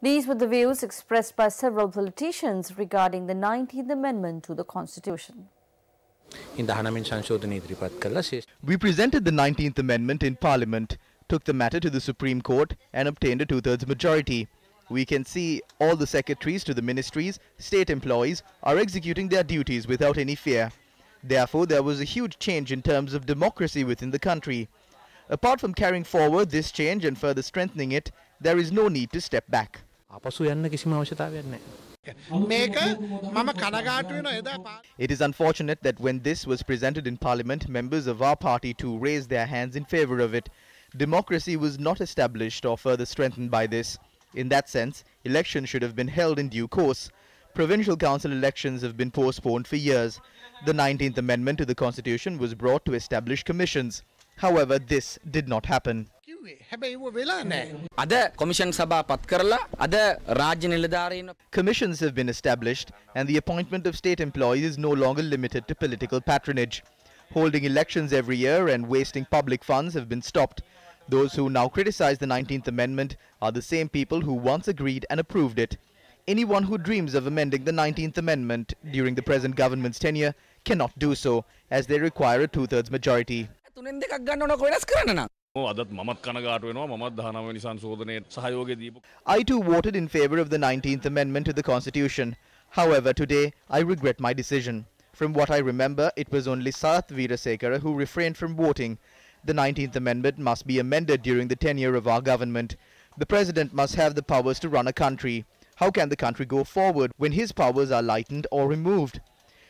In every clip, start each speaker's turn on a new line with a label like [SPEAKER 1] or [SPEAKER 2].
[SPEAKER 1] These were the views expressed by several politicians regarding the 19th Amendment to the Constitution.
[SPEAKER 2] We
[SPEAKER 3] presented the 19th Amendment in Parliament, took the matter to the Supreme Court and obtained a two-thirds majority. We can see all the secretaries to the ministries, state employees are executing their duties without any fear. Therefore, there was a huge change in terms of democracy within the country. Apart from carrying forward this change and further strengthening it, there is no need to step back. It is unfortunate that when this was presented in Parliament, members of our party too raised their hands in favour of it. Democracy was not established or further strengthened by this. In that sense, elections should have been held in due course. Provincial council elections have been postponed for years. The 19th Amendment to the Constitution was brought to establish commissions. However, this did not happen. Commissions have been established and the appointment of state employees is no longer limited to political patronage. Holding elections every year and wasting public funds have been stopped. Those who now criticize the 19th Amendment are the same people who once agreed and approved it. Anyone who dreams of amending the 19th Amendment during the present government's tenure cannot do so, as they require a two-thirds majority. I too voted in favour of the 19th Amendment to the Constitution. However, today I regret my decision. From what I remember, it was only Sarath Veerasekara who refrained from voting. The 19th Amendment must be amended during the tenure of our government. The President must have the powers to run a country. How can the country go forward when his powers are lightened or removed?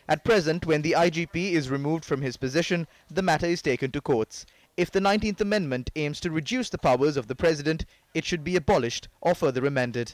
[SPEAKER 3] At present, when the IGP is removed from his position, the matter is taken to courts. If the 19th Amendment aims to reduce the powers of the President, it should be abolished or further amended.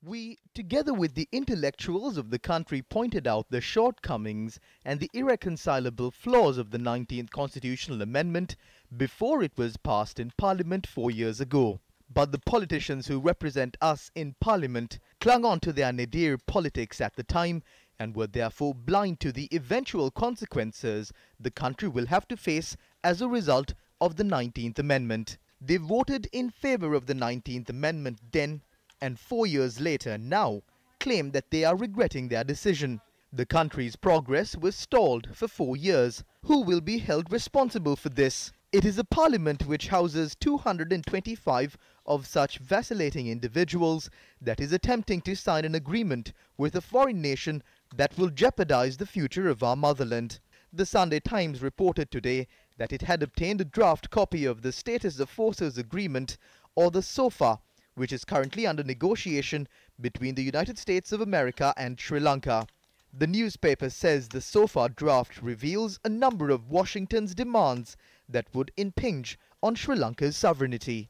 [SPEAKER 3] We, together with the intellectuals of the country, pointed out the shortcomings and the irreconcilable flaws of the 19th Constitutional Amendment before it was passed in Parliament 4 years ago. But the politicians who represent us in Parliament clung on to their nadir politics at the time and were therefore blind to the eventual consequences the country will have to face as a result of the 19th Amendment. They voted in favour of the 19th Amendment then, and 4 years later now claim that they are regretting their decision. The country's progress was stalled for 4 years. Who will be held responsible for this? It is a parliament which houses 225 of such vacillating individuals that is attempting to sign an agreement with a foreign nation that will jeopardize the future of our motherland. The Sunday Times reported today that it had obtained a draft copy of the Status of Forces Agreement, or the SOFA, which is currently under negotiation between the United States of America and Sri Lanka. The newspaper says the SOFA draft reveals a number of Washington's demands that would impinge on Sri Lanka's sovereignty.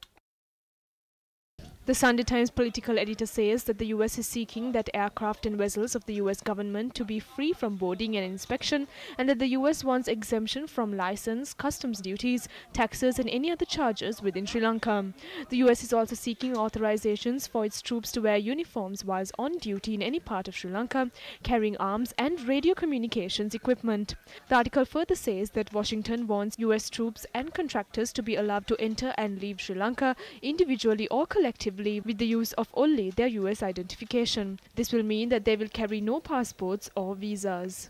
[SPEAKER 4] The Sunday Times political editor says that the US is seeking that aircraft and vessels of the US government to be free from boarding and inspection, and that the US wants exemption from license, customs duties, taxes and any other charges within Sri Lanka. The US is also seeking authorizations for its troops to wear uniforms whilst on duty in any part of Sri Lanka, carrying arms and radio communications equipment. The article further says that Washington wants US troops and contractors to be allowed to enter and leave Sri Lanka individually or collectively with the use of only their US identification. This will mean that they will carry no passports or visas.